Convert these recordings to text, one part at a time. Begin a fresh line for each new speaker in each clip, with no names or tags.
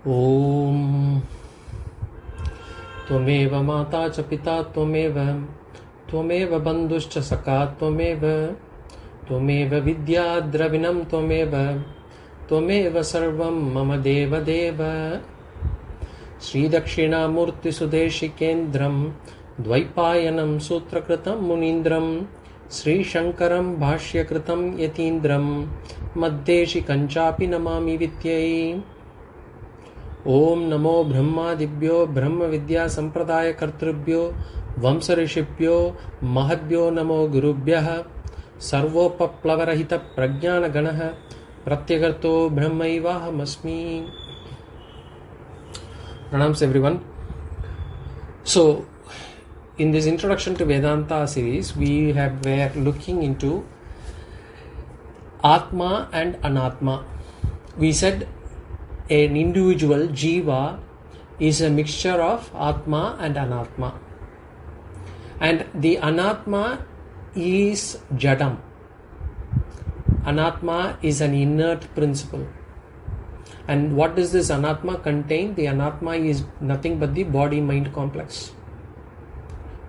ॐ त्वमेव माता च पिता त्वमेव बन्धुश्च सखा त्वमेव विद्या द्रविणं त्वमेव सर्वं मम देवदेव। श्रीदक्षिणामूर्तिसुदेशिकेन्द्रं द्वैपायनं सूत्रकृतं मुनीन्द्रं श्रीशङ्करं भाष्यकृतं यतीन्द्रं मद्देशिकञ्चापि नमामि विद्यै। ओम नमो ब्रह्मादिभ्यो ब्रह्म विद्या संप्रदाय कर्तृभ्यो वंश ऋषिभ्यो महद्भ्यो नमो गुरुभ्यः। सर्वोपप्लवरहित प्रज्ञान गणः प्रत्यगर्तो ब्रह्मैवाहमस्मि। Pranams everyone. So in this introduction to Vedanta series, we were looking into Atma and Anatma. We said an individual jiva is a mixture of Atma and Anatma, and the Anatma is Jadam. Anatma is an inert principle. And what does this Anatma contain? The Anatma is nothing but the body-mind complex.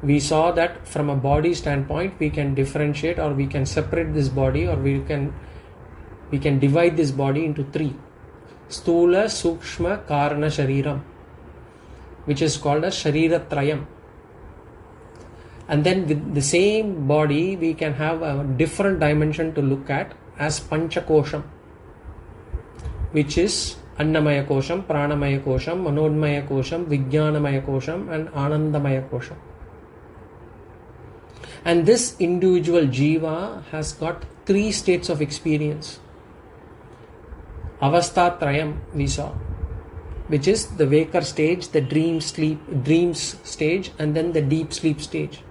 We saw that from a body standpoint we can differentiate, or we can separate this body, or we can divide this body into three: Stula, Sukshma, Karana, Shariram, which is called as Shariratrayam. And then with the same body we can have a different dimension to look at as Panchakosham, which is Annamaya Kosham, Pranamaya Kosham, Manodmaya Kosham, Vijnanamaya Kosham and Anandamaya Kosham. And this individual jiva has got three states of experience. Avastha Trayam we saw, which is the waker stage, the dreams stage, and then the deep sleep stage.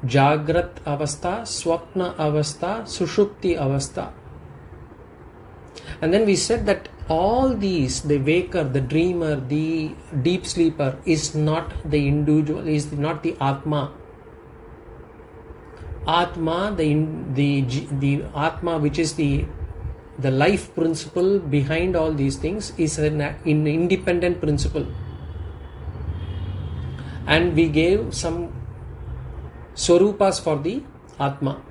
Jagrat Avastha, Swapna Avastha, Sushupti Avastha. And then we said that all these, the waker, the dreamer, the deep sleeper, is not the individual, is not the Atma. Atma, the Atma, which is the life principle behind all these things, is an independent principle. And we gave some swarupas for the Atma.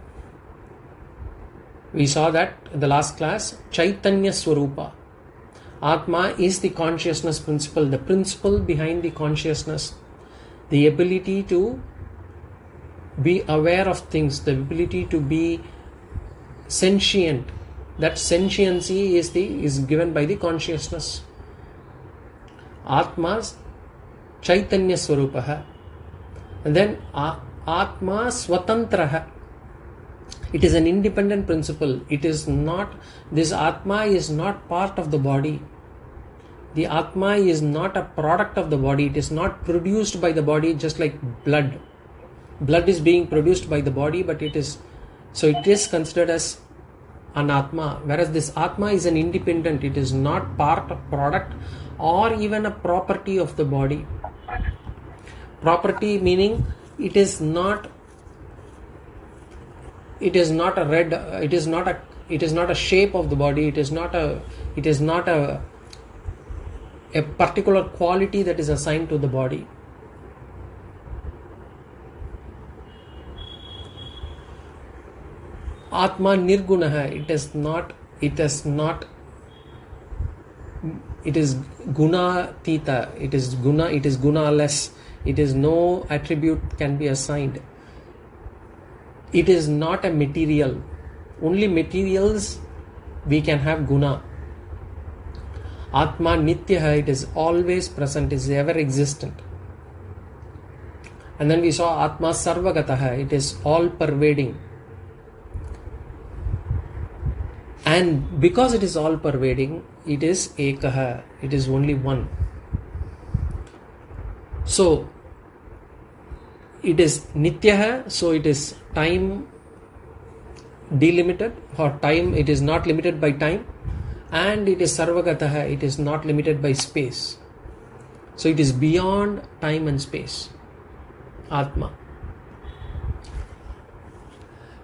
We saw that in the last class. Chaitanya Swarupa. Atma is the consciousness principle, the principle behind the consciousness, the ability to be aware of things, the ability to be sentient. That sentiency is given by the consciousness. Atma's Chaitanya Swarupaha. And then Atma Swatantraha. It is an independent principle. It is not, this Atma is not part of the body. The Atma is not a product of the body. It is not produced by the body, just like blood. Blood is being produced by the body, but it is considered as an Atma. Whereas this Atma is an independent. It is not part of product or even a property of the body. Property meaning it is not a shape of the body. It is not a particular quality that is assigned to the body. Atma Nirgunaha. It is Gunatita. It is Gunaless. It is no attribute can be assigned. It is not a material. Only materials we can have guna. Atma Nityaha, it is always present, is ever existent. And then we saw Atma Sarvagataha, it is all pervading. And because it is all pervading, it is Ekaha, it is only one. So it is Nityaha, so it is time delimited, or time, it is not limited by time, and it is Sarvagataha, it is not limited by space. So it is beyond time and space. Atma.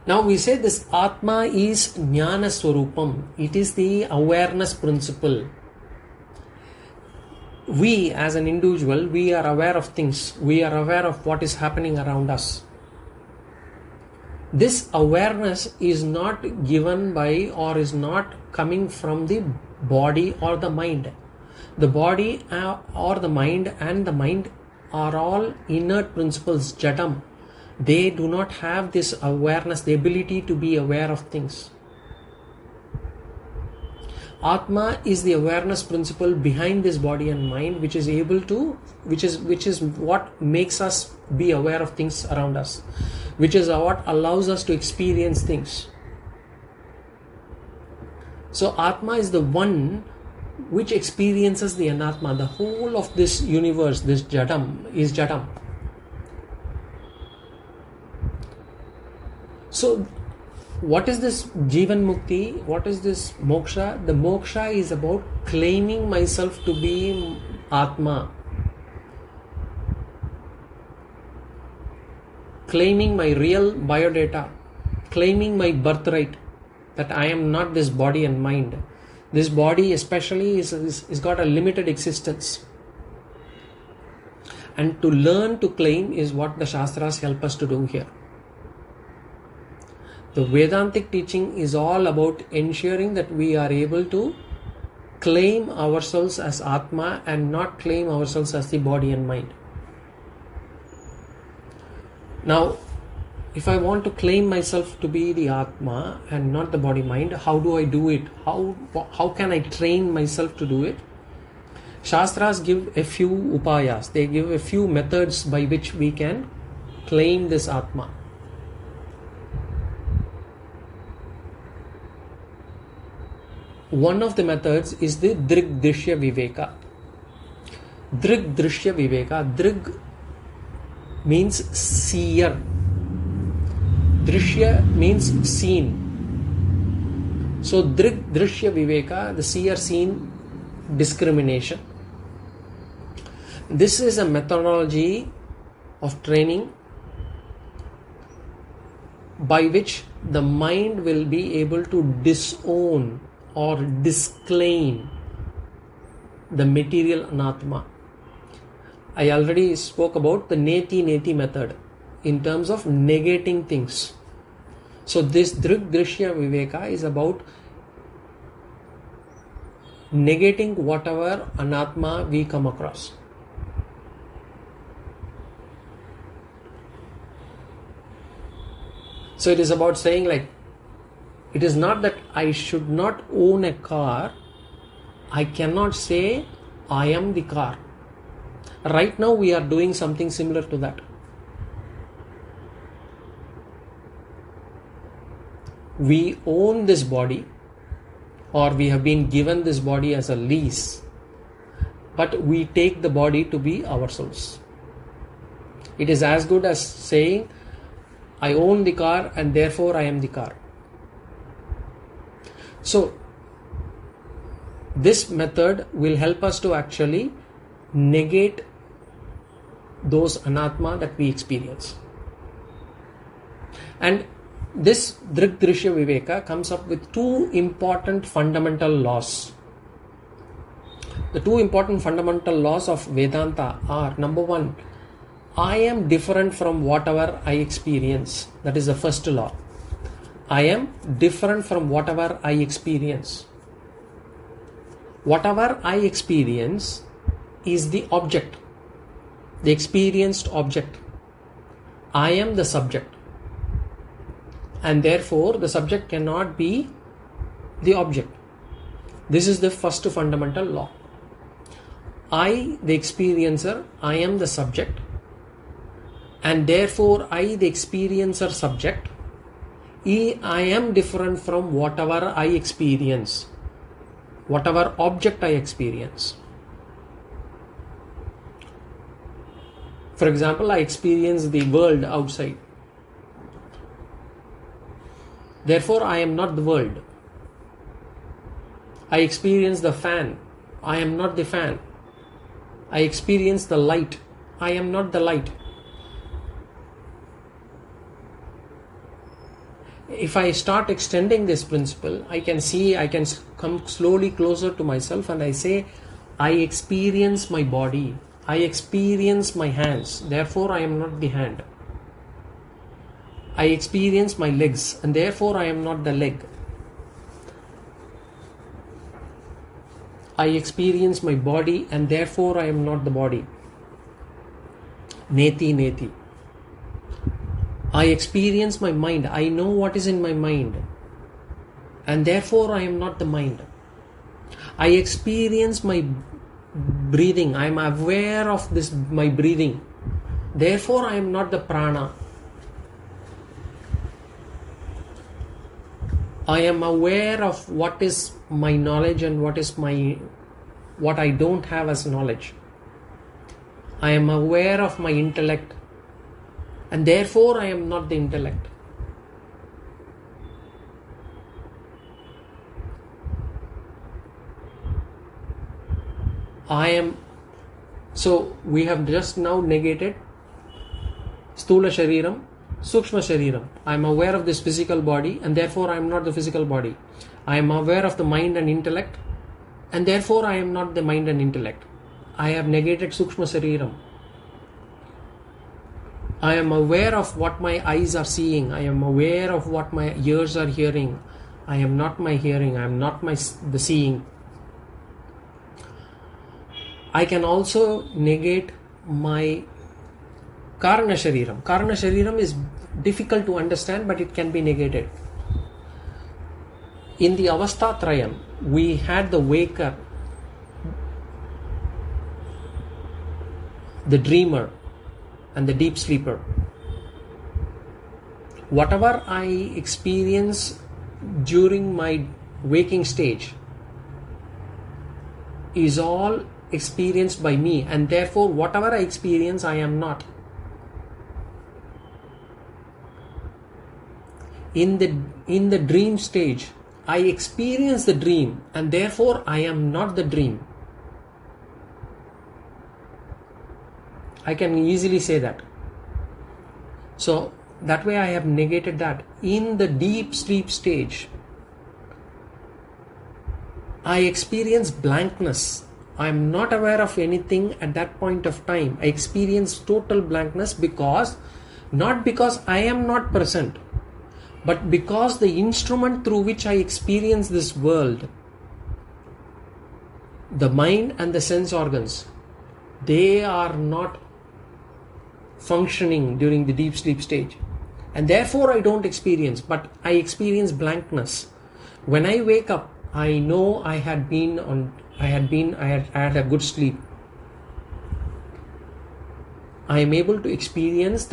Now we say this Atma is Jnana Swarupam. It is the awareness principle. we as an individual, we are aware of things, we are aware of what is happening around us. This awareness is not given by or is not coming from the body or the mind. The body or the mind and the mind are all inert principles, jadam. They do not have this awareness, the ability to be aware of things. Atma is the awareness principle behind this body and mind, which is able to, which is what makes us be aware of things around us, which is what allows us to experience things. So Atma is the one which experiences the Anatma. The whole of this universe, this jadam, is jadam. So what is this Jivan Mukti? What is this moksha? The moksha is about claiming myself to be Atma, claiming my real biodata, claiming my birthright, that I am not this body and mind. This body especially is got a limited existence. And to learn to claim is what the Shastras help us to do here. The Vedantic teaching is all about ensuring that we are able to claim ourselves as Atma and not claim ourselves as the body and mind. Now, if I want to claim myself to be the Atma and not the body mind, how do I do it? How can I train myself to do it? Shastras give a few upayas. They give a few methods by which we can claim this Atma. One of the methods is the Drig Drishya Viveka. Drig Drishya Viveka. Drig means seer. Drishya means seen. So Drig Drishya Viveka, the seer seen discrimination. This is a methodology of training by which the mind will be able to disown or disclaim the material anatma. I already spoke about the neti method in terms of negating things. So this Drig Drishya Viveka is about negating whatever anatma we come across. So it is about saying, like, it is not that I should not own a car. I cannot say I am the car. Right now we are doing something similar to that. We own this body, or we have been given this body as a lease, but we take the body to be ourselves. It is as good as saying I own the car and therefore I am the car. So this method will help us to actually negate those anatma that we experience. And this Drig Drishya Viveka comes up with two important fundamental laws. The two important fundamental laws of Vedanta are, number one, I am different from whatever I experience. That is the first law. I am different from whatever I experience. Whatever I experience is the object, the experienced object. I am the subject. And therefore the subject cannot be the object. This is the first fundamental law. I, the experiencer, I am the subject, and therefore I, the experiencer subject, I am different from whatever I experience, whatever object I experience. For example, I experience the world outside. Therefore, I am not the world. I experience the fan. I am not the fan. I experience the light. I am not the light. If I start extending this principle, I can come slowly closer to myself and I say, I experience my body. I experience my hands. Therefore, I am not the hand. I experience my legs, and therefore I am not the leg. I experience my body, and therefore I am not the body. Neti neti. I experience my mind. I know what is in my mind, and therefore I am not the mind. I experience my breathing. I am aware of this, my breathing. Therefore I am not the prana. I am aware of what is my knowledge and what I don't have as knowledge. I am aware of my intellect, and therefore I am not the intellect. So we have just now negated Stula Shariram, Sukshma Shariram. I am aware of this physical body, and therefore I am not the physical body. I am aware of the mind and intellect, and therefore I am not the mind and intellect. I have negated Sukshma Shariram. I am aware of what my eyes are seeing. I am aware of what my ears are hearing. I am not my hearing. I am not the seeing. I can also negate my Karana Shariram. Karana Shariram is difficult to understand, but it can be negated. In the Avastha Trayam, we had the waker, the dreamer, and the deep sleeper. Whatever I experience during my waking stage is all experienced by me, and therefore whatever I experience, I am not. In the dream stage, I experience the dream, and therefore I am not the dream. I can easily say that. So that way I have negated that. In the deep sleep stage, I experience blankness. I am not aware of anything at that point of time. I experience total blankness not because I am not present, but because the instrument through which I experience this world, the mind and the sense organs, they are not functioning during the deep sleep stage, and therefore I don't experience, but I experience blankness. When I wake up, I know I had had a good sleep. I am able to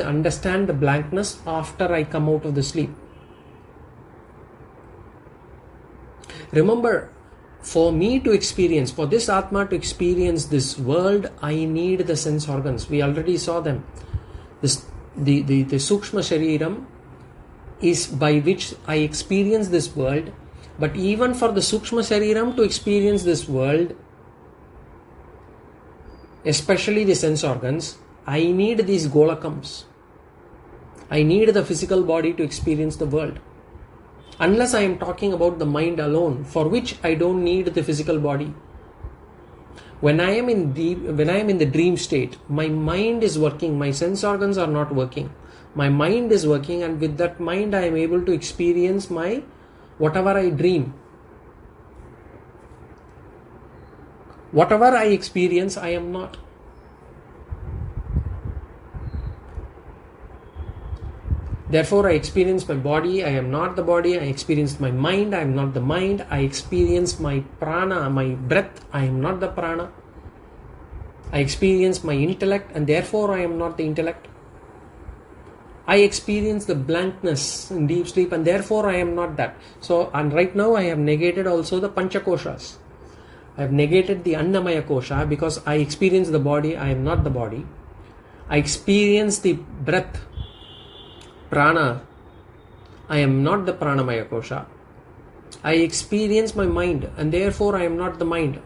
understand the blankness after I come out of the sleep. Remember, for this Atma to experience this world, I need the sense organs. We already saw them. The Sukshma Shariram is by which I experience this world. But even for the Sukshma Shariram to experience this world, especially the sense organs, I need these golakams. I need the physical body to experience the world. Unless I am talking about the mind alone, for which I don't need the physical body. When I am in the dream state, my mind is working, my sense organs are not working. My mind is working, and with that mind I am able to experience whatever I dream. Whatever I experience, I am not. Therefore, I experience my body, I am not the body. I experience my mind, I am not the mind. I experience my prana, my breath, I am not the prana. I experience my intellect, and therefore I am not the intellect. I experience the blankness in deep sleep, and therefore I am not that. So, and right now I have negated also the Panchakoshas. I have negated the Annamaya Kosha because I experience the body, I am not the body. I experience the breath, prana, I am not the Pranamaya Kosha. I experience my mind, and therefore I am not the mind.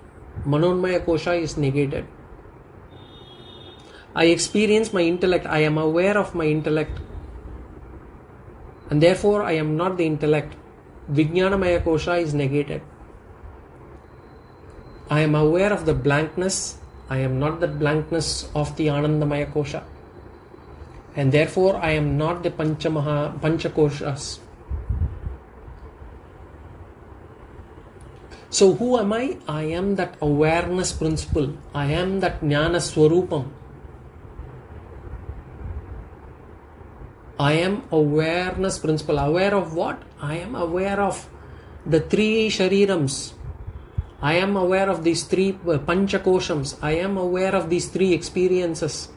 Manonmaya Kosha is negated. I experience my intellect, I am aware of my intellect, and therefore I am not the intellect. Vijnanamaya Kosha is negated. I am aware of the blankness. I am not the blankness of the Anandamaya Kosha. And therefore I am not the Panchakoshas. So who am I? I am that awareness principle. I am that Jnana Swarupam. I am awareness principle. Aware of what? I am aware of the three sharirams. I am aware of these three panchakoshams. I am aware of these three experiences.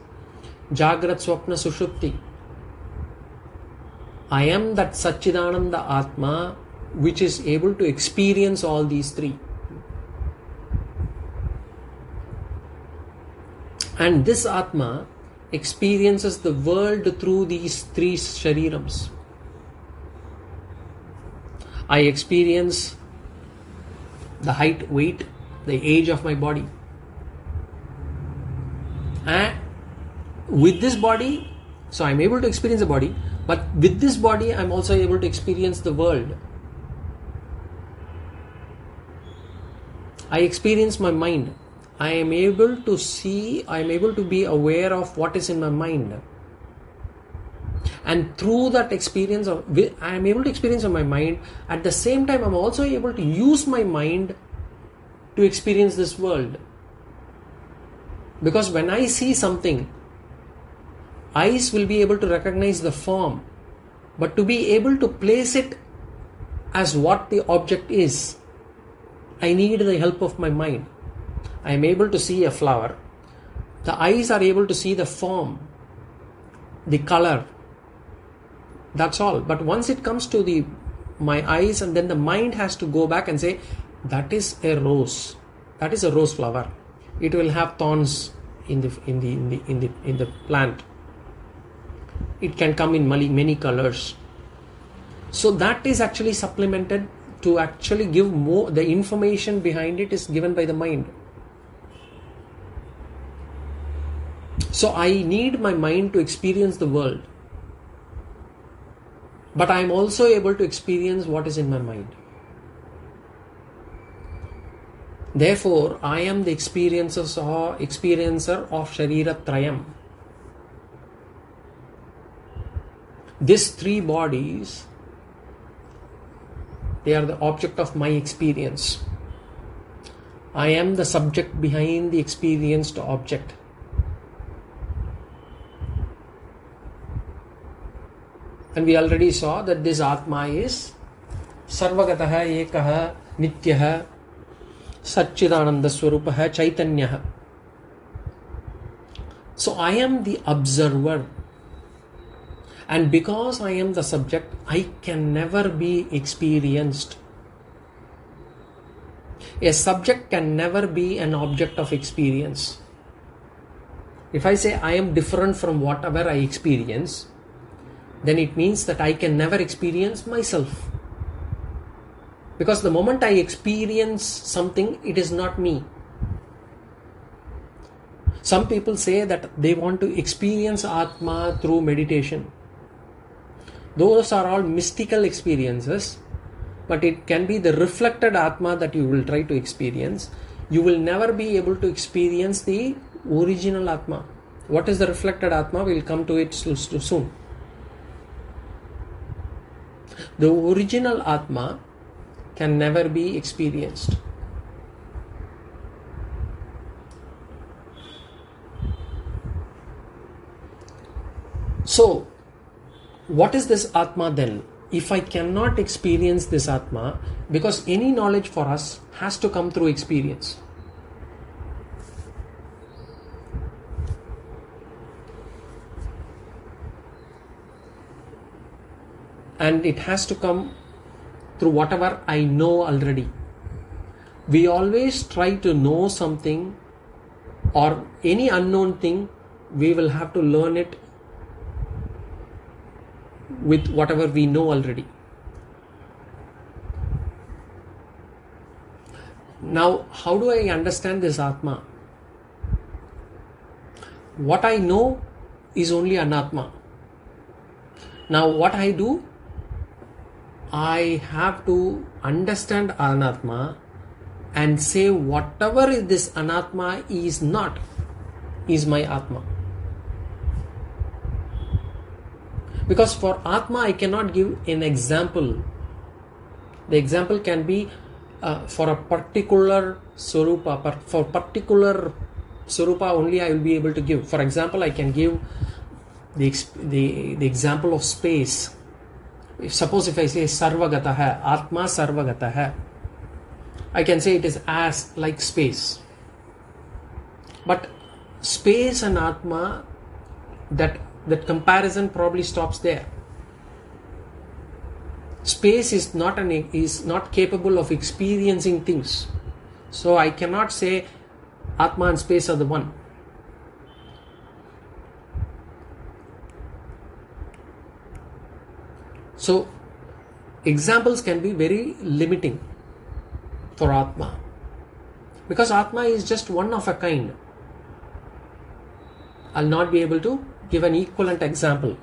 Jagrat, Swapna, Sushupti. I am that Satchidananda Atma which is able to experience all these three. And this Atma experiences the world through these three sharirams. I experience the height, weight, the age of my body. And with this body, so I'm able to experience the body, but with this body I'm also able to experience the world. I experience my mind. I am able to see, I am able to be aware of what is in my mind. And through that experience, I am able to experience my mind. At the same time, I am also able to use my mind to experience this world. Because when I see something, eyes will be able to recognize the form. But to be able to place it as what the object is, I need the help of my mind. I am able to see a flower. The eyes are able to see the form, the color. That's all. But once it comes to my eyes, and then the mind has to go back and say, that is a rose. That is a rose flower. It will have thorns in the plant. It can come in many colors. So that is actually supplemented to actually give more. The information behind it is given by the mind. So I need my mind to experience the world. But I am also able to experience what is in my mind. Therefore, I am the experiencer of Sharira Trayam. These three bodies, they are the object of my experience. I am the subject behind the experienced object. And we already saw that this Atma is Sarvagataha Ekaha Nityaha Satchidananda Swarupaha Chaitanyaha. So I am the observer. And because I am the subject, I can never be experienced. A subject can never be an object of experience. If I say I am different from whatever I experience, then it means that I can never experience myself. Because the moment I experience something, it is not me. Some people say that they want to experience Atma through meditation. Those are all mystical experiences, but it can be the reflected Atma that you will try to experience. You will never be able to experience the original Atma. What is the reflected Atma? We will come to it soon. The original Atma can never be experienced. So, what is this Atma then? If I cannot experience this Atma, because any knowledge for us has to come through experience. And it has to come through whatever I know already. We always try to know something or any unknown thing, we will have to learn it with whatever we know already. Now, how do I understand this Atma? What I know is only Anatma. Now, what I do? I have to understand Anatma and say whatever this Anatma is not is my Atma. Because for Atma I cannot give an example. The example can be for a particular Swarupa. For particular Swarupa only I will be able to give. For example, I can give the example of space. Suppose if I say Sarvagata hai, Atma Sarvagata hai, I can say it is as like space. But space and Atma, that comparison probably stops there. Space is not capable of experiencing things. So I cannot say Atma and space are the one. So examples can be very limiting for Atma, because Atma is just one of a kind. I'll not be able to give an equivalent example.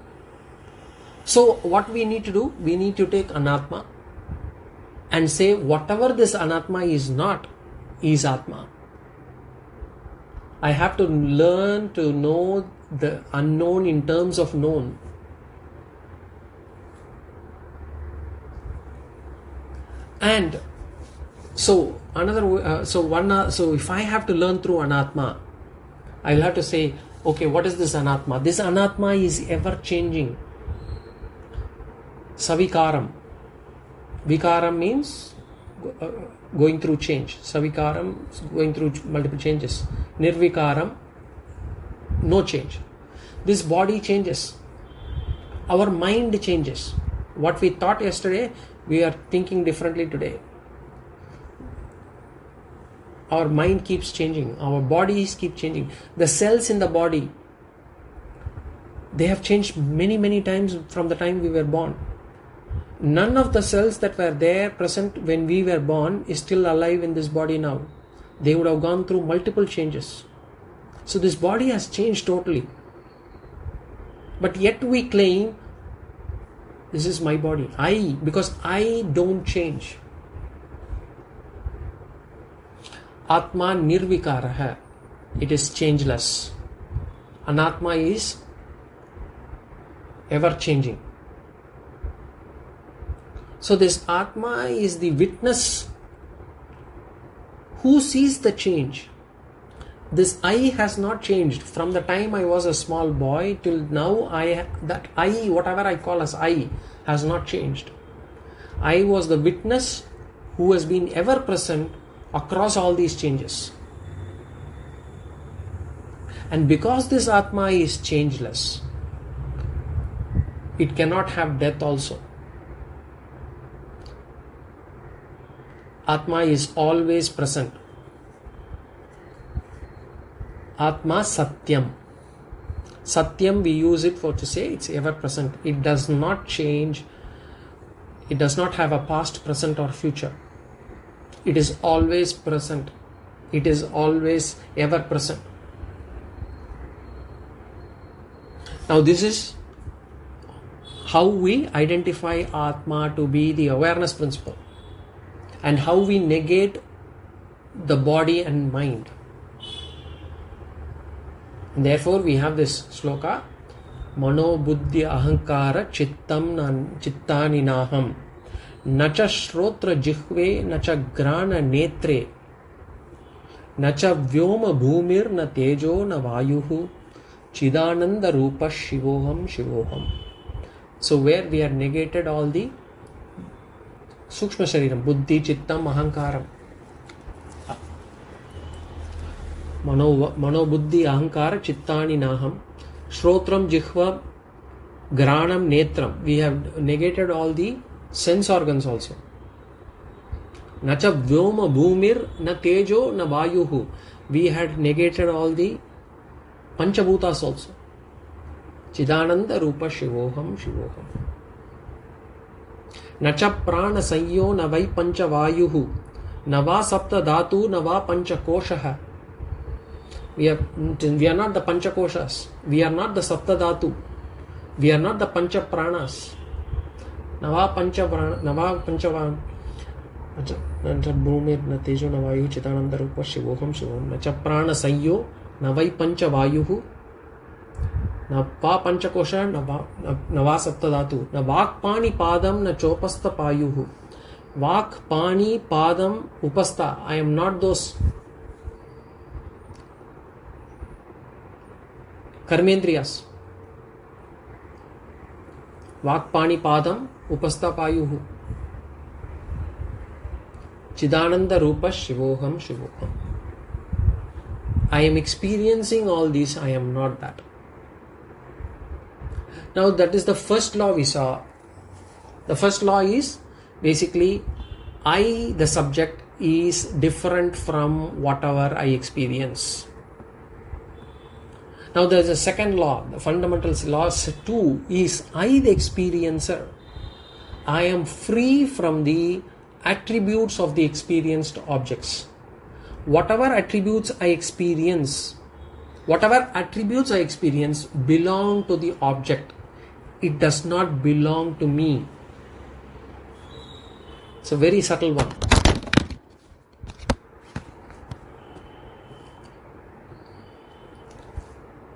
So what we need to do, we need to take Anatma and say whatever this Anatma is not is Atma. I have to learn to know the unknown in terms of known. And so so if I have to learn through Anatma, I will have to say, okay, what is this Anatma? This Anatma is ever changing. Savikaram. Vikaram means going through change. Savikaram, going through multiple changes. Nirvikaram, no change. This body changes. Our mind changes. What we thought yesterday, we are thinking differently today. Our mind keeps changing. Our bodies keep changing. The cells in the body, they have changed many, many times from the time we were born. None of the cells that were there present when we were born is still alive in this body now. They would have gone through multiple changes. So this body has changed totally. But yet we claim, this is my body. Because I don't change. Atma nirvikara hai. It is changeless. Anatma is ever changing. So this Atma is the witness who sees the change. This I has not changed from the time I was a small boy till now. Whatever I call as I, has not changed. I was the witness who has been ever present across all these changes. And because this Atma is changeless, it cannot have death also. Atma is always present. Atma Satyam. Satyam, we use it to say it's ever present. It does not change. It does not have a past, present or future. It is always present. It is always ever present. Now this is how we identify Atma to be the awareness principle, and how we negate the body and mind. And therefore we have this sloka, Mano Buddhi Ahankara Chittani Naham Nacha Shrotra Jihve Nacha Grana Netre Nacha Vyoma Bhumir Na Tejo Na Vayuhu Chidananda Rupa Shivoham Shivoham. So where we are negated all the Sukshma Shariram, Buddhi, Chittam, Ahankaram. Mano Buddhi Ahankara Chittani Naham Shrotram Jihva Granam Netram. We have negated all the sense organs also. Nacha Vyoma Bhumir Na Tejo Na Vayuhu. We had negated all the Panchabhutas also. Chidananda Rupa Shivoham Shivoham. Nacha Prana Sanyo Navai Pancha Vayuhu Nava Sapta Dhatu Nava Pancha Koshaha. We are not the Pancha Koshas. We are not the Sapta Dhatu. We are not the Pancha Pranas. Nava Pancha न च भूमिर्न तेजो न वायुः चिदानन्दरूपः शिवोऽहं शिवोऽहं न च प्राणसंयो न वै पञ्चवायुः न वा पंचकोश न वा सप्तधातु न वाक् पाणि पादम न चोपस्थ पायुः वाक् पाणि पादम उपस्थ. I am not those कर्मेन्द्रियास. वाक् पाणि पादम उपस्थ पायुः चिदानंद रूप शिवोहम शिवोहम. I am experiencing all these. I am not that. Now that is the first law we saw. The first law is basically I, the subject, is different from whatever I experience. Now there is a second law. The fundamental law 2 is I, the experiencer. I am free from the attributes of the experienced objects. Whatever attributes I experience belong to the object. It does not belong to me. It's a very subtle one.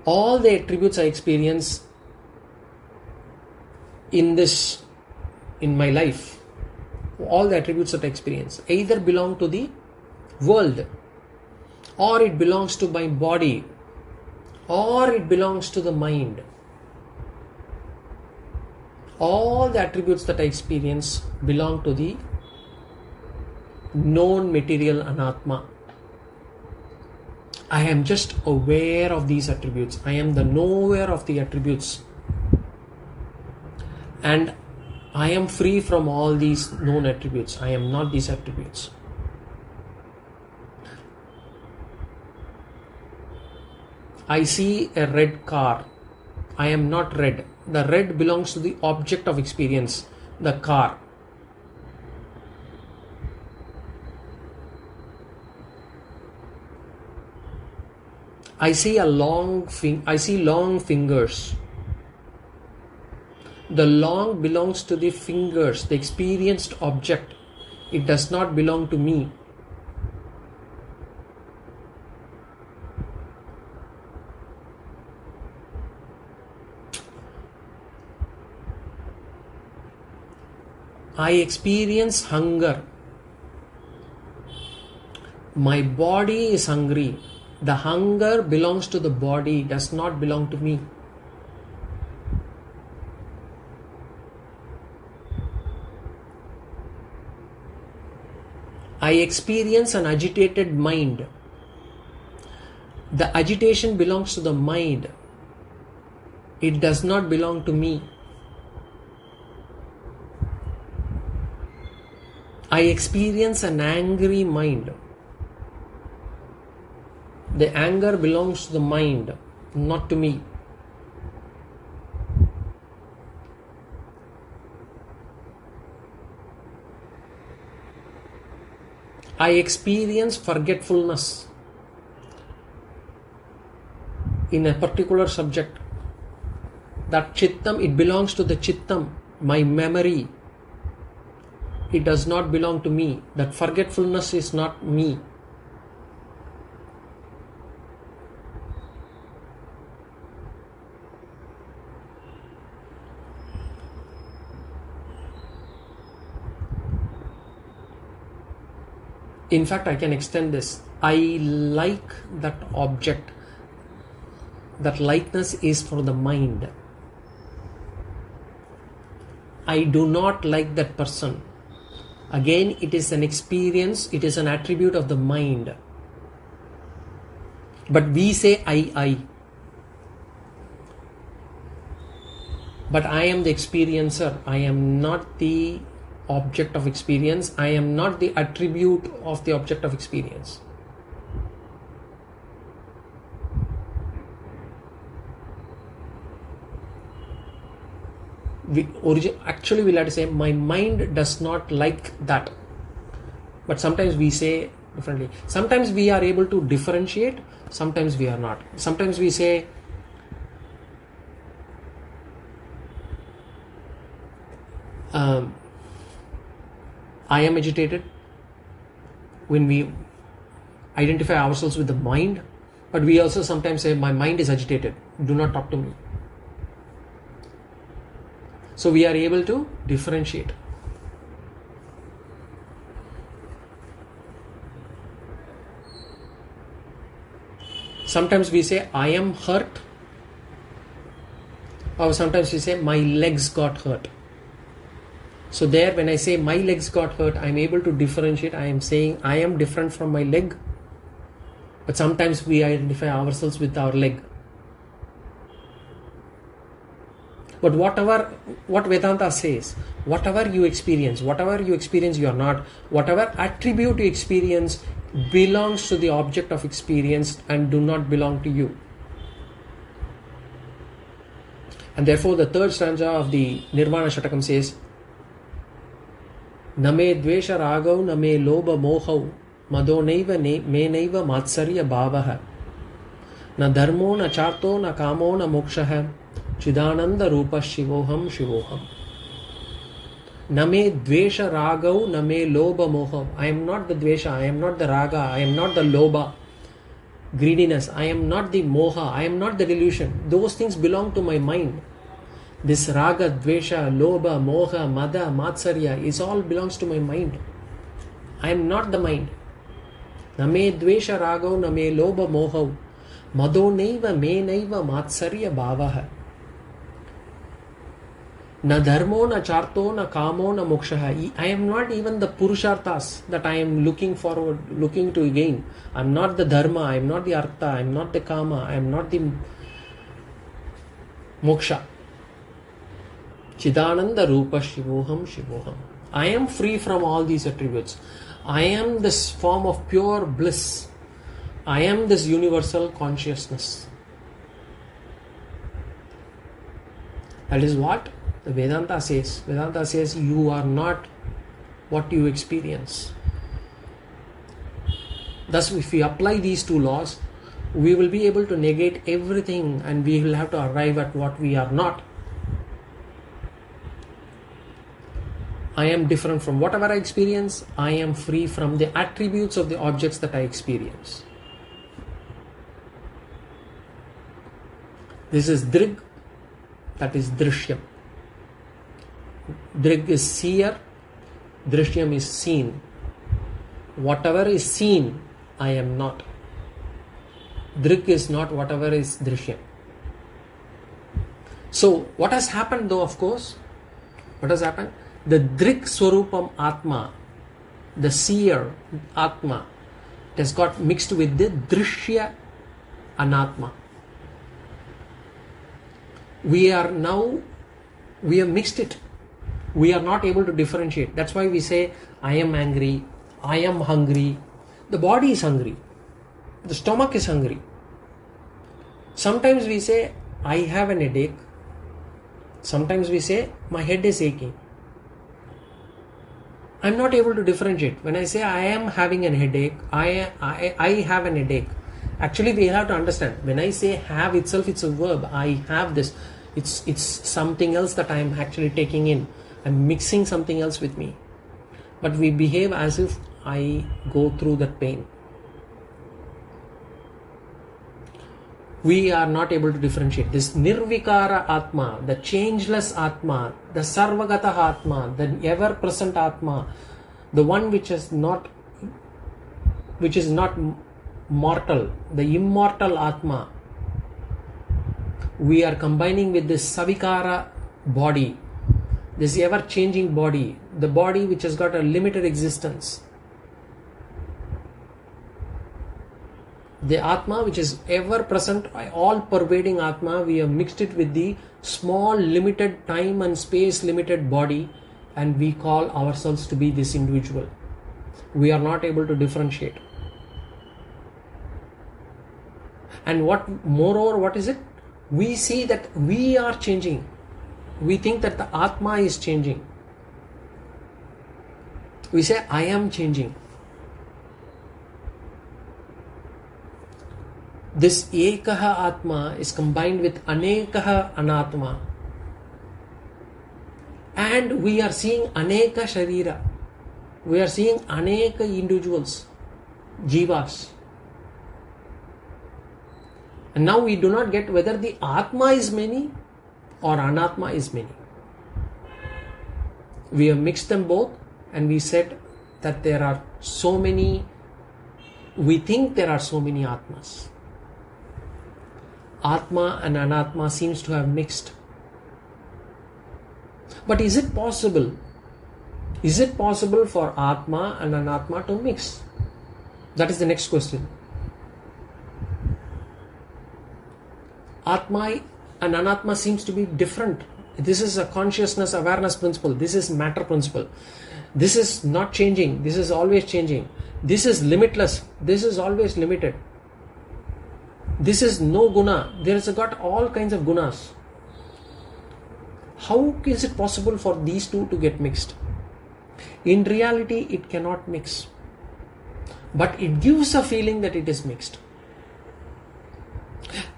All the attributes I experience in my life, all the attributes that I experience either belong to the world, or it belongs to my body, or it belongs to the mind. All the attributes that I experience belong to the known material anatma. I am just aware of these attributes. I am the knower of the attributes. And I am free from all these known attributes. I am not these attributes. I see a red car. I am not red. The red belongs to the object of experience, the car. I see long fingers. The long belongs to the fingers, the experienced object. It does not belong to me. I experience hunger. My body is hungry. The hunger belongs to the body, does not belong to me. I experience an agitated mind. The agitation belongs to the mind. It does not belong to me. I experience an angry mind. The anger belongs to the mind, not to me. I experience forgetfulness in a particular subject. That chittam, it belongs to the chittam, my memory. It does not belong to me. That forgetfulness is not me. In fact, I can extend this. I like that object. That likeness is for the mind. I do not like that person. Again, it is an experience, it is an attribute of the mind. But we say I. But I am the experiencer. I am not the object of experience. I am not the attribute of the object of experience. Actually, we'll have to say my mind does not like that. But sometimes we say differently. Sometimes we are able to differentiate, sometimes we are not. Sometimes we say I am agitated, when we identify ourselves with the mind, but we also sometimes say, my mind is agitated, do not talk to me. So we are able to differentiate. Sometimes we say, I am hurt, or sometimes we say, my legs got hurt. So there, when I say my legs got hurt, I am able to differentiate. I am saying I am different from my leg. But sometimes we identify ourselves with our leg. But what Vedanta says, whatever you experience, you are not. Whatever attribute you experience belongs to the object of experience and do not belong to you. And therefore the third stanza of the Nirvana Shatakam says, Name dvesha ragau name loba mohau mado naiva me naiva matsarya bhavaha na dharmo na charto na kamo na mokshaha chidananda rupa shivoham shivoham. Name dvesha ragau name loba mohau. I am not the dvesha, I am not the raga, I am not the loba, greediness, I am not the moha, I am not the delusion. Those things belong to my mind. This raga, dvesha, loba, moha, mada, matsarya is all belongs to my mind. I am not the mind. Name dvesha ragau name loba mohau mado naiva me naiva matsarya bhavaha na dharmo na charto na kamo na mokshaha. I am not even the purusharthas that I am looking to gain. I am not the dharma, I am not the artha, I am not the kama, I am not the moksha. Chidananda rupa shivoham shivoham. I am free from all these attributes. I am this form of pure bliss. I am this universal consciousness. That is what the Vedanta says. Vedanta says you are not what you experience. Thus, if we apply these two laws, we will be able to negate everything and we will have to arrive at what we are not. I am different from whatever I experience. I am free from the attributes of the objects that I experience. This is Drig, that is Drishyam. Drig is seer, Drishyam is seen. Whatever is seen, I am not. Drig is not whatever is Drishyam. So, what has happened though, of course? What has happened? The Drik Swarupam Atma, the seer Atma, it has got mixed with the Drishya Anatma. We have mixed it. We are not able to differentiate. That's why we say, I am angry, I am hungry. The body is hungry. The stomach is hungry. Sometimes we say, I have an headache. Sometimes we say, my head is aching. I'm not able to differentiate. When I say I am having an headache, I have an headache. Actually, we have to understand. When I say have itself, it's a verb. I have this. It's something else that I am actually taking in. I'm mixing something else with me. But we behave as if I go through that pain. We are not able to differentiate. This Nirvikara Atma, the changeless Atma, the Sarvagata Atma, the ever-present Atma, the one which is not mortal, the immortal Atma, we are combining with this Savikara body, this ever-changing body, the body which has got a limited existence. The Atma, which is ever present, all pervading Atma, we have mixed it with the small, limited time and space limited body, and we call ourselves to be this individual. We are not able to differentiate. And moreover, what is it? We see that we are changing. We think that the Atma is changing. We say, I am changing. This Ekaha Atma is combined with Anekaha Anatma. And we are seeing Aneka Sharira. We are seeing Aneka individuals. jivas. And now we do not get whether the Atma is many or Anatma is many. We have mixed them both and we said that there are so many, we think there are so many Atmas. Atma and Anatma seems to have mixed. But is it possible? Is it possible for Atma and Anatma to mix? That is the next question. Atma and Anatma seems to be different. This is a consciousness awareness principle. This is matter principle. This is not changing. This is always changing. This is limitless. This is always limited. This is no guna. There is got all kinds of gunas. How is it possible for these two to get mixed? In reality, it cannot mix. But it gives a feeling that it is mixed.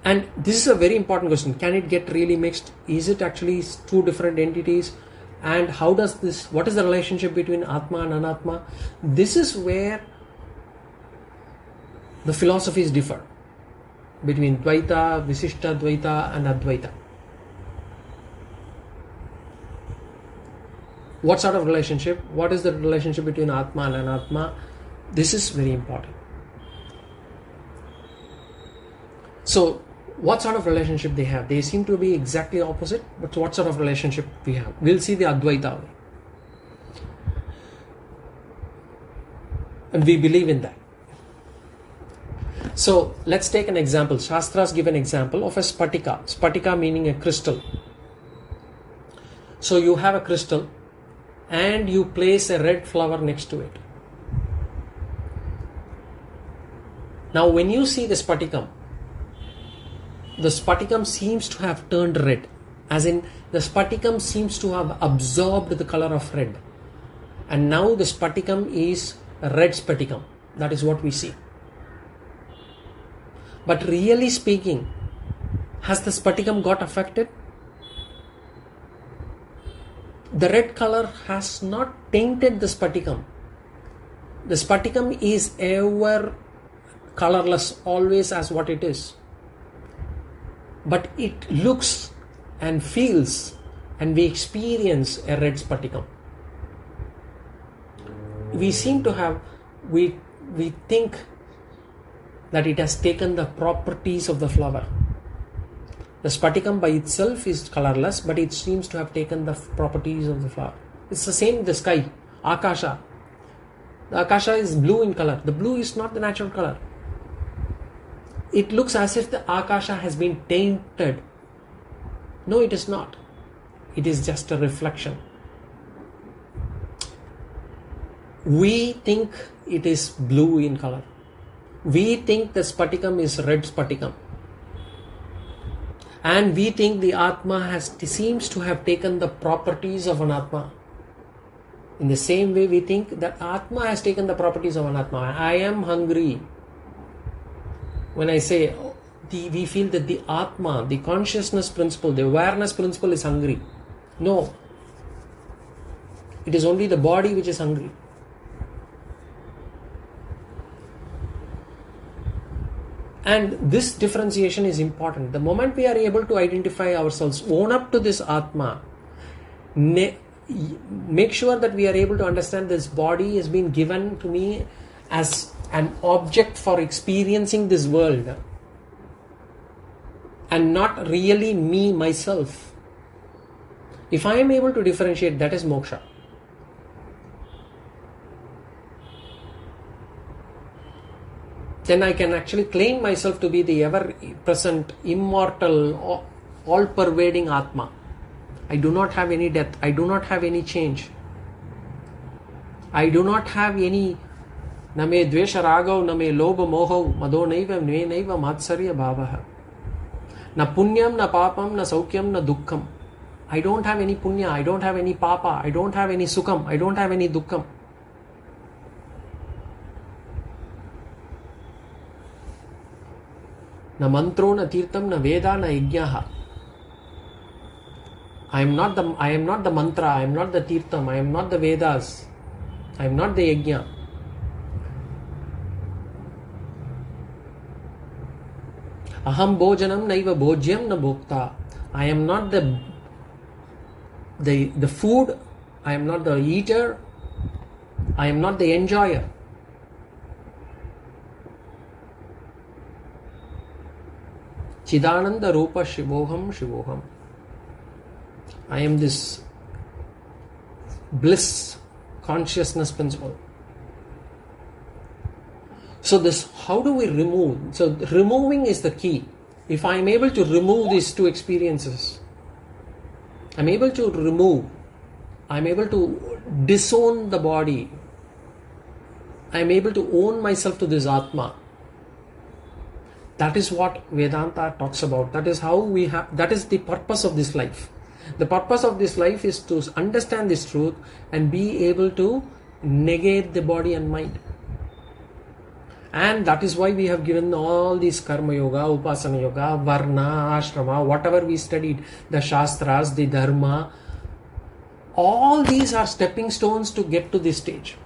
And this is a very important question. Can it get really mixed? Is it actually two different entities? And how does this, what is the relationship between Atma and Anatma? This is where the philosophies differ between Dvaita, Visishta Dvaita and Advaita. What sort of relationship? What is the relationship between Atma and Anatma? This is very important. So, what sort of relationship they have? They seem to be exactly opposite, but what sort of relationship we have? We'll see the Advaita way. And we believe in that. So, let's take an example. Shastras give an example of a spatika. Spatika meaning a crystal. So, you have a crystal and you place a red flower next to it. Now, when you see the spatikam seems to have turned red, as in the spatikam seems to have absorbed the color of red, and now the spatikam is a red spatikam. That is what we see. But really speaking, has the spatikam got affected? The red color has not tainted the spatikam. The spatikam is ever colorless, always as what it is. But it looks and feels and we experience a red spatikam. We seem to have, we think that it has taken the properties of the flower. The spatikam by itself is colorless, but it seems to have taken the properties of the flower. It's the same in the sky, Akasha. The Akasha is blue in color. The blue is not the natural color. It looks as if the Akasha has been tainted. No, it is not. It is just a reflection. We think it is blue in color. We think the spatikam is red spatikam. And we think the Atma seems to have taken the properties of an Atma. In the same way, we think that Atma has taken the properties of an Atma. I am hungry. When I say, we feel that the Atma, the consciousness principle, the awareness principle is hungry. No. It is only the body which is hungry. And this differentiation is important. The moment we are able to identify ourselves, own up to this Atma, make sure that we are able to understand this body has been given to me as an object for experiencing this world and not really me, myself. If I am able to differentiate, that is moksha. Then I can actually claim myself to be the ever-present, immortal, all-pervading Atma. I do not have any death. I do not have any change. I do not have any na me dvesha ragav, na me lobha mohav, mado naiva me naiva matsarya bhavaha. Na punyam, na papam, na saukyam, na dukkham. I don't have any punya, I don't have any papa, I don't have any sukham, I don't have any dukkham. Na mantro, na tirtam, na veda, na yajnaha. I am not the mantra, I am not the tirtam, I am not the Vedas, I am not the yajna. Aham bhojanam naiva bhojyam na bhokta. I am not the food, I am not the eater, I am not the enjoyer. Chidananda Rupa Shivoham Shivoham. I am this bliss consciousness principle. So this, how do we remove? So removing is the key. If I am able to remove these two experiences, I'm able to remove, I'm able to disown the body, I'm able to own myself to this Atma. That is what Vedanta talks about. That is how we have, that is the purpose of this life. The purpose of this life is to understand this truth and be able to negate the body and mind. And that is why we have given all these Karma Yoga, Upasana Yoga, Varna, Ashrama, whatever we studied, the Shastras, the Dharma. All these are stepping stones to get to this stage.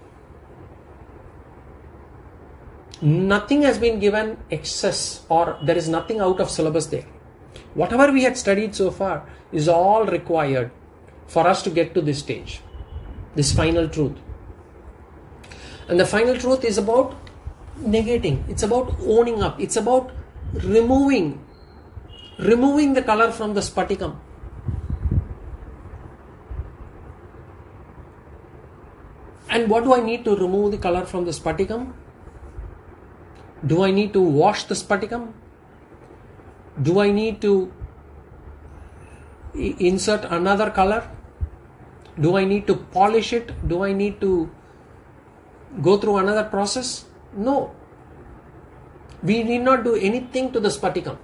Nothing has been given excess, or there is nothing out of syllabus there. Whatever we had studied so far is all required for us to get to this stage, this final truth. And the final truth is about negating, it's about owning up, it's about removing the color from the spatikam. And what do I need to remove the color from the spatikam? Do I need to wash the spatikam? Do I need to insert another color? Do I need to polish it? Do I need to go through another process? No. We need not do anything to the spatikam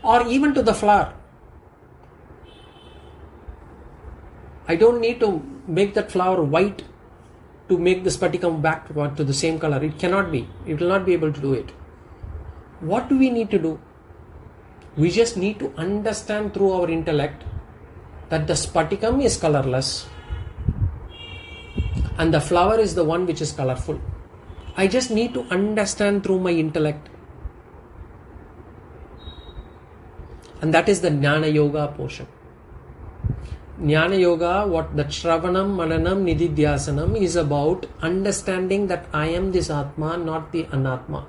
or even to the flower. I don't need to make that flower white to make the spatikam back to the same color. It cannot be. It will not be able to do it. What do we need to do? We just need to understand through our intellect that the spatikam is colorless and the flower is the one which is colorful. I just need to understand through my intellect. And that is the Jnana Yoga portion. Jnana Yoga, what the Shravanam, Mananam, Nididhyasanam is about understanding that I am this Atma, not the Anatma.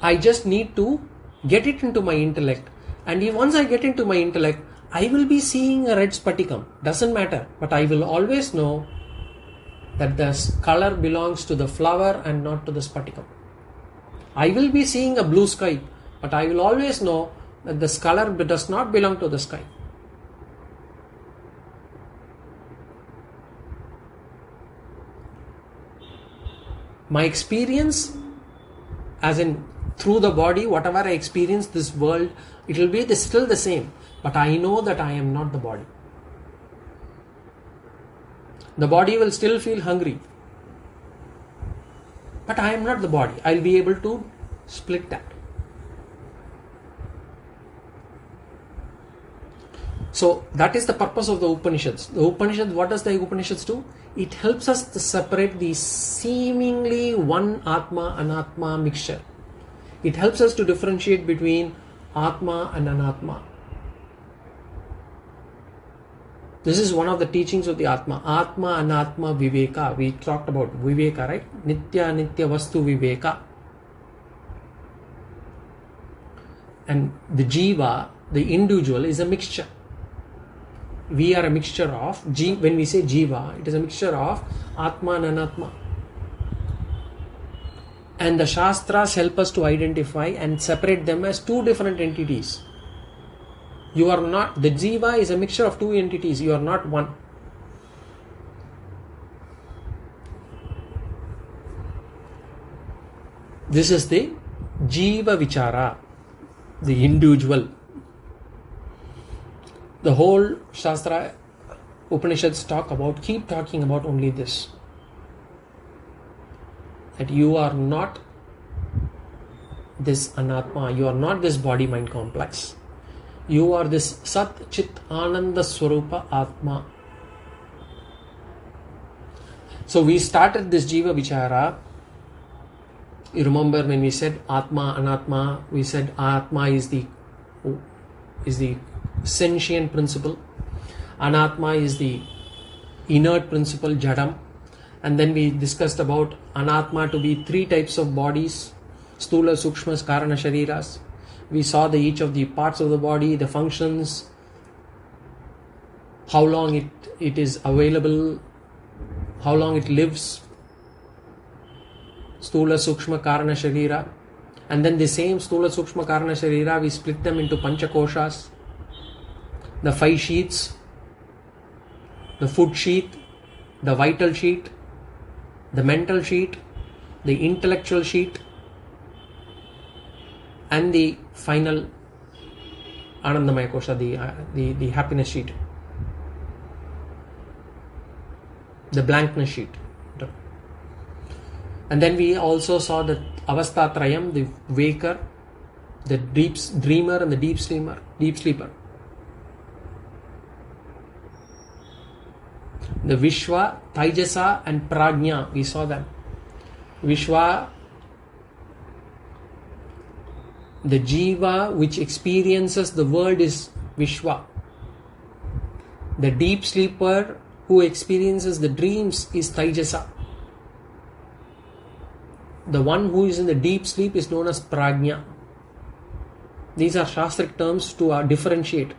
I just need to get it into my intellect. And once I get into my intellect, I will be seeing a red spatikam. Doesn't matter. But I will always know that the color belongs to the flower and not to the spatikam. I will be seeing a blue sky, but I will always know that this color does not belong to the sky. My experience, as in through the body, whatever I experience this world, it will be still the same. But I know that I am not the body. The body will still feel hungry. But I am not the body. I will be able to split that. So that is the purpose of the Upanishads. The Upanishads, what does the Upanishads do? It helps us to separate the seemingly one Atma, Anatma mixture. It helps us to differentiate between Atma and Anatma. This is one of the teachings of the Atma. Atma, Anatma, Viveka. We talked about Viveka, right? Nitya, Nitya, Vastu, Viveka. And the Jiva, the individual, is a mixture. We are a mixture of, when we say Jiva, it is a mixture of Atma and Anatma. And the Shastras help us to identify and separate them as two different entities. You are not, the Jiva is a mixture of two entities, you are not one. This is the Jiva Vichara, the individual. The whole Shastra, Upanishads keep talking about only this. That you are not this Anatma, you are not this body-mind complex. You are this Sat Chit Ananda Swarupa Atma. So we started this Jiva Vichara You remember when we said Atma, Anatma, we said Atma is the sentient principle, Anatma is the inert principle, Jadam, and then we discussed about Anatma to be three types of bodies, Stula, Sukshmas, Karana, Shariras. We saw each of the parts of the body, the functions, how long it is available, how long it lives, Stula, Sukshma, Karana, Sharira. And then the same Stula, Sukshma, Karana, Sharira, we split them into Panchakoshas, the 5 sheaths, the food sheath, the vital sheath, the mental sheath, the intellectual sheath, and the final Anandamaya Kosha, the happiness sheet, the blankness sheet. And then we also saw the Avastatrayam, the waker, the dreamer, and the deep sleeper. The Vishwa, Taijasa, and Prajna, we saw them. Vishwa, the Jiva which experiences the world, is Vishwa. The deep sleeper who experiences the dreams is Taijasa. The one who is in the deep sleep is known as Prajna. These are Shastric terms to differentiate.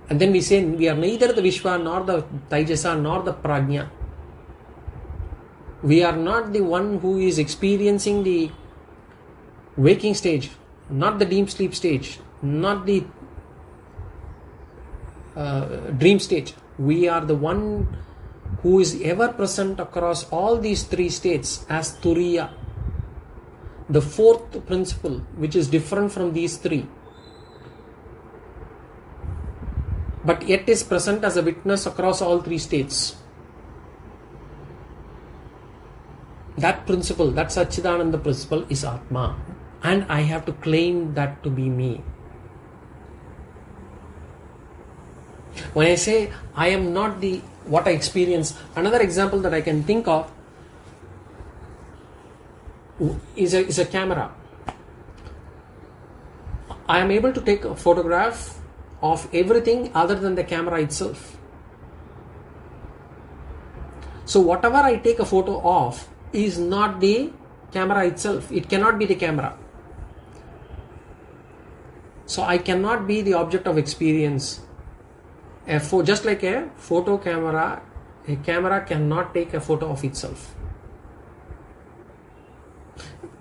And then we say we are neither the Vishwa nor the Taijasa nor the Prajna. We are not the one who is experiencing the waking stage, not the deep sleep stage, not the dream stage. We are the one who is ever present across all these 3 states as Turiya, the 4th principle, which is different from these 3, but yet is present as a witness across all 3 states. That principle, that Satchidananda principle, is Atma, and I have to claim that to be me. When I say I am not what I experience, another example that I can think of is a camera. I am able to take a photograph of everything other than the camera itself. So whatever I take a photo of is not the camera itself. It cannot be the camera. So I cannot be the object of experience. Just like a photo camera, a camera cannot take a photo of itself.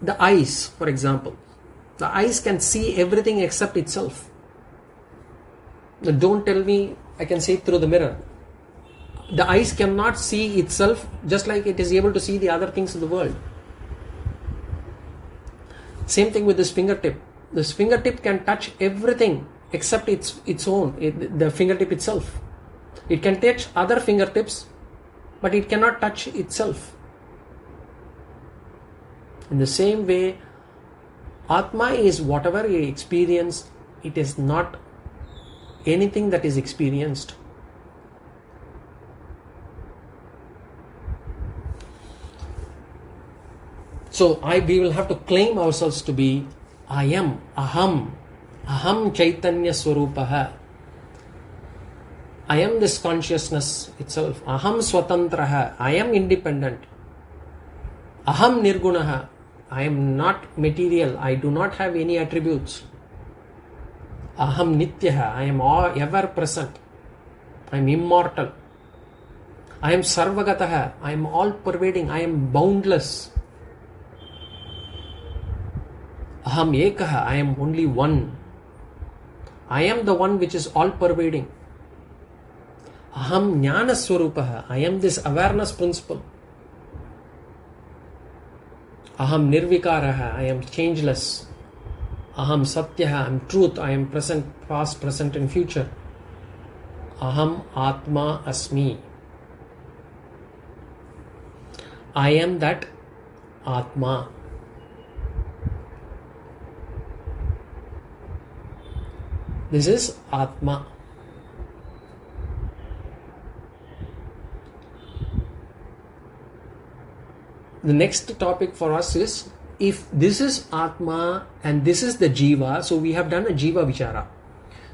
The eyes, for example, the eyes can see everything except itself. Don't tell me I can see it through the mirror. The eyes cannot see itself, just like it is able to see the other things in the world. Same thing with this fingertip. This fingertip can touch everything except its own, the fingertip itself. It can touch other fingertips, but it cannot touch itself. In the same way, Atma is whatever you experience. It is not anything that is experienced. So we will have to claim ourselves to be I am, Aham Chaitanya Swarupaha. I am this consciousness itself. Aham Swatantraha. I am independent. Aham Nirgunaha. I am not material. I do not have any attributes. Aham Nityaha. I am ever present. I am immortal. I am Sarvagataha. I am all pervading. I am boundless. Aham Ekaha. I am only one. I am the one which is all pervading. Aham Jnana Swarupaha. I am this awareness principle. Aham Nirvikaraha. I am changeless. Aham Satyaha. I am truth. I am present, past, present, and future. Aham Atma Asmi. I am that Atma. This is Atma. the next topic for us is, if this is Atma and this is the Jiva, so we have done a Jiva Vichara.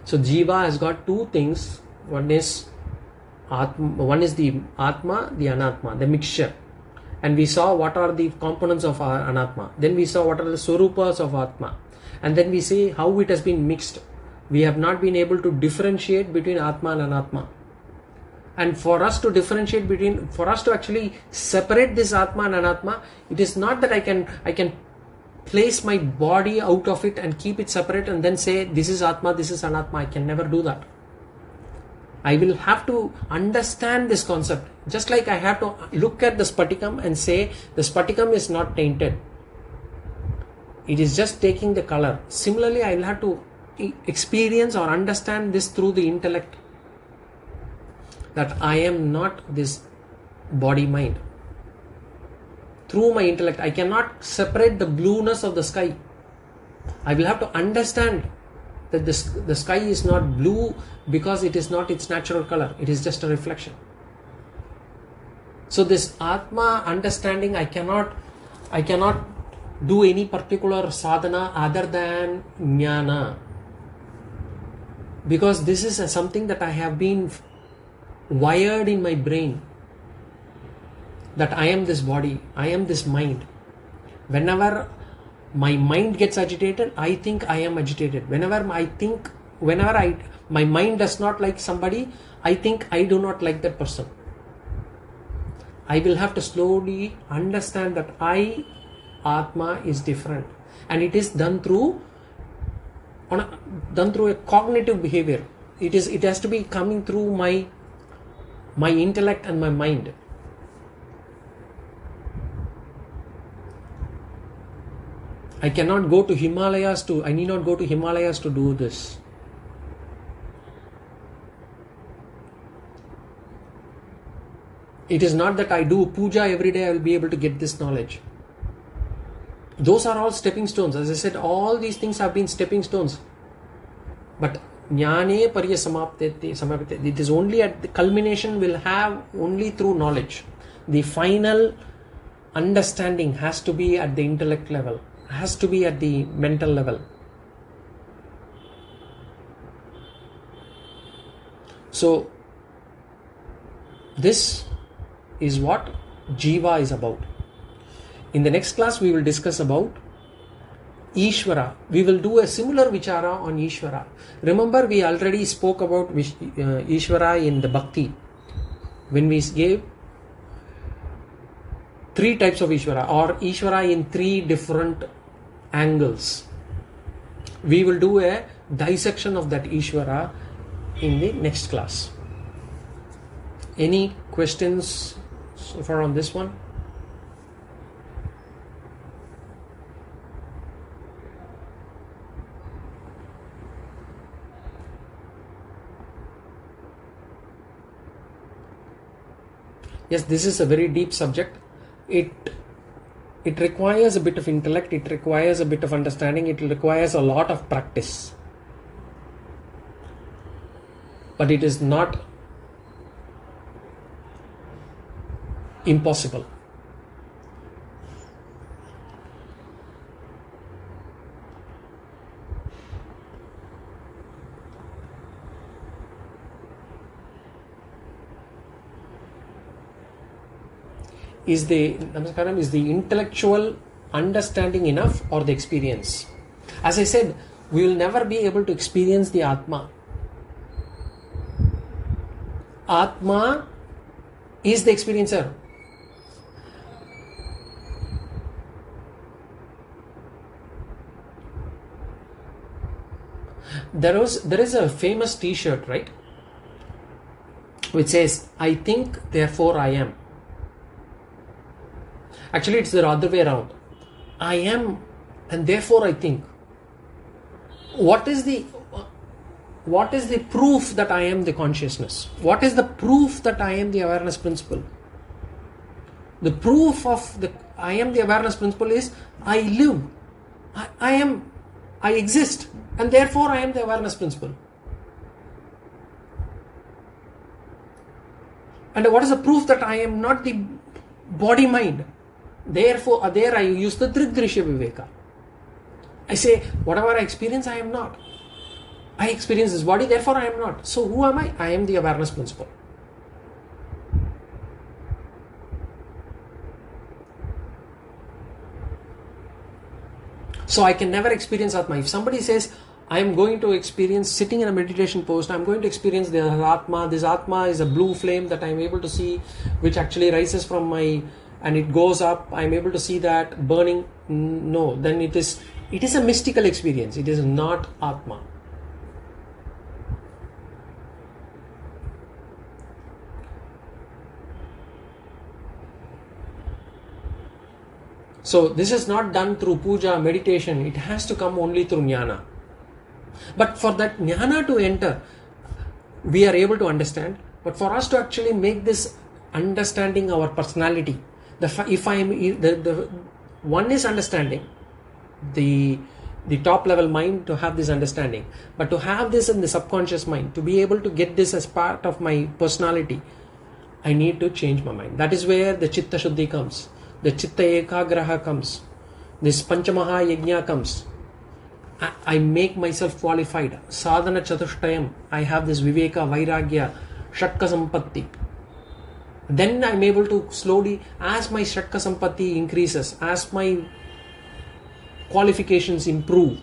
So Jiva has got two things. One is the Atma, the Anatma, the mixture. And we saw what are the components of our Anatma. Then we saw what are the Swarupas of Atma. And then we see how it has been mixed. We have not been able to differentiate between Atma and Anatma. And for us to differentiate between, for us to actually separate this Atma and Anatma, it is not that I can place my body out of it and keep it separate and then say this is Atma, this is Anatma. I can never do that. I will have to understand this concept. Just like I have to look at the Spatikam and say the Spatikam is not tainted. It is just taking the color. Similarly, I will have to experience or understand this through the intellect. That I am not this body-mind. Through my intellect, I cannot separate the blueness of the sky. I will have to understand that the sky is not blue because it is not its natural color. It is just a reflection. So this Atma understanding, I cannot do any particular sadhana other than jnana. Because this is something that I have been wired in my brain, that I am this body, I am this mind. Whenever my mind gets agitated, I think I am agitated. Whenever my mind does not like somebody, I think I do not like that person. I will have to slowly understand that Atma is different, and it is done through a cognitive behavior. It has to be coming through my intellect and my mind. I need not go to Himalayas to do this. It is not that I do puja every day I will be able to get this knowledge. Those are all stepping stones. As I said, all these things have been stepping stones. But jnane parya samapate. It is only at the culmination will have only through knowledge. The final understanding has to be at the intellect level, has to be at the mental level. So this is what Jiva is about. In the next class we will discuss about Ishvara. We will do a similar vichara on Ishvara. Remember, we already spoke about Ishvara in the Bhakti when we gave 3 types of Ishvara, or Ishvara in 3 different angles. We will do a dissection of that Ishvara in the next class. Any questions so far on this one? Yes, this is a very deep subject. It requires a bit of intellect, it requires a bit of understanding, it requires a lot of practice. But it is not impossible. Is the intellectual understanding enough, or the experience? As I said, we will never be able to experience the Atma. Atma is the experiencer. There is a famous T-shirt, right, which says, "I think, therefore I am." Actually, it's the other way around. I am, and therefore I think. What is the proof that I am the consciousness? What is the proof that I am the awareness principle? The proof of the I am the awareness principle is I live. I exist, and therefore I am the awareness principle. And what is the proof that I am not the body mind? Therefore, there I use the Dridrishya Viveka. I say, whatever I experience, I am not. I experience this body, therefore I am not. So who am I? I am the awareness principle. So I can never experience Atma. If somebody says, I am going to experience sitting in a meditation post, I am going to experience the Atma. This Atma is a blue flame that I am able to see, which actually rises from my, and it goes up. I am able to see that burning. No, then it is a mystical experience. It is not Atma. So this is not done through puja, meditation. It has to come only through jnana. But for that jnana to enter, we are able to understand. But for us to actually make this understanding our personality, the one is understanding the top level mind, to have this understanding, but to have this in the subconscious mind, to be able to get this as part of my personality, I need to change my mind. That is where the chitta shuddhi comes. The chitta ekagraha comes. This panchamaha yajna comes. I make myself qualified. Sadhana chatushtayam. I have this viveka, vairagya, shatka sampatti. Then I'm able to slowly, as my shatka sampatti increases, as my qualifications improve,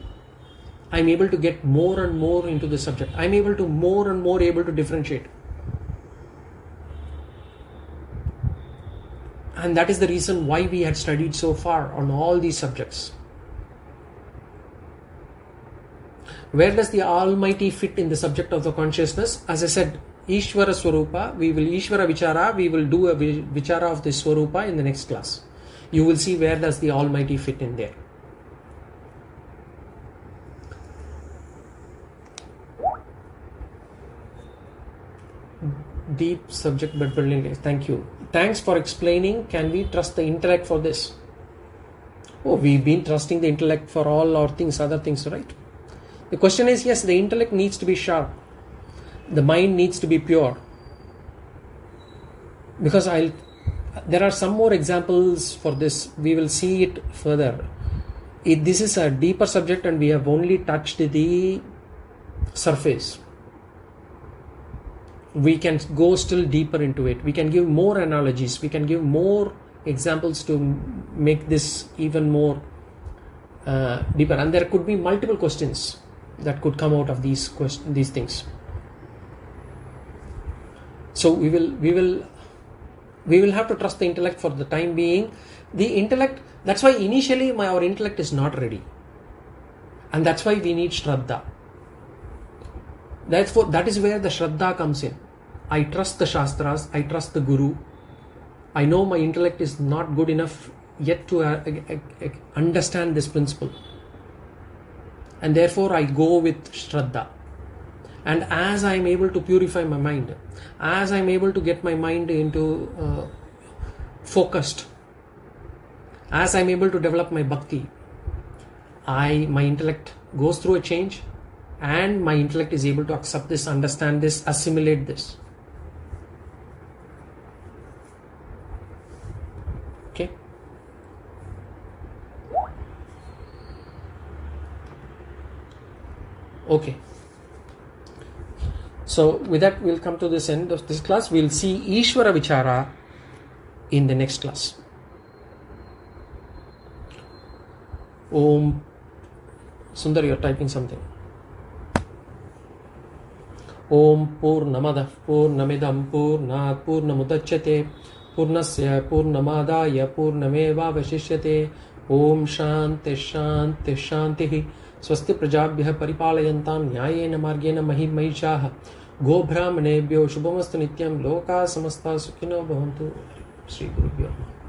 I'm able to get more and more into the subject. I'm able to more and more able to differentiate. And that is the reason why we had studied so far on all these subjects. Where does the Almighty fit in the subject of the consciousness? As I said, Ishvara Swarupa, Ishvara Vichara, we will do a Vichara of the Swarupa in the next class. You will see where does the Almighty fit in there. Deep subject but brilliantly. Thank you. Thanks for explaining. Can we trust the intellect for this? Oh, we've been trusting the intellect for all our things, other things, right? The question is, yes, the intellect needs to be sharp. The mind needs to be pure. Because there are some more examples for this. We will see it further. This is a deeper subject and we have only touched the surface. We can go still deeper into it. We can give more analogies. We can give more examples to make this even more deeper. And there could be multiple questions that could come out of these things. So we will have to trust the intellect for the time being. The intellect, that's why initially our intellect is not ready. And that's why we need Shraddha. That is where the Shraddha comes in. I trust the Shastras, I trust the Guru. I know my intellect is not good enough yet to understand this principle. And therefore I go with Shraddha. And as I am able to purify my mind, as I am able to get my mind into focused, as I am able to develop my bhakti, my intellect goes through a change. And my intellect is able to accept this, understand this, assimilate this. Okay. Okay. So with that, we'll come to this end of this class. We'll see Ishvara Vichara in the next class. Om. Sundar, you're typing something. Om Purnamadah Purnamidam Purnat Purnamudachyate Purnasya Purnamadaya Purnameva Vashishyate Om Shanti Shanti Shanti Swasti Prajabhyah Paripalayantam Nyayena Margena Mahimmaishaha Go Brahmanebhyo Shubhamastu Nityam Loka Samasta Sukhino Bhavantu. Sri Gurubhyo Namaha.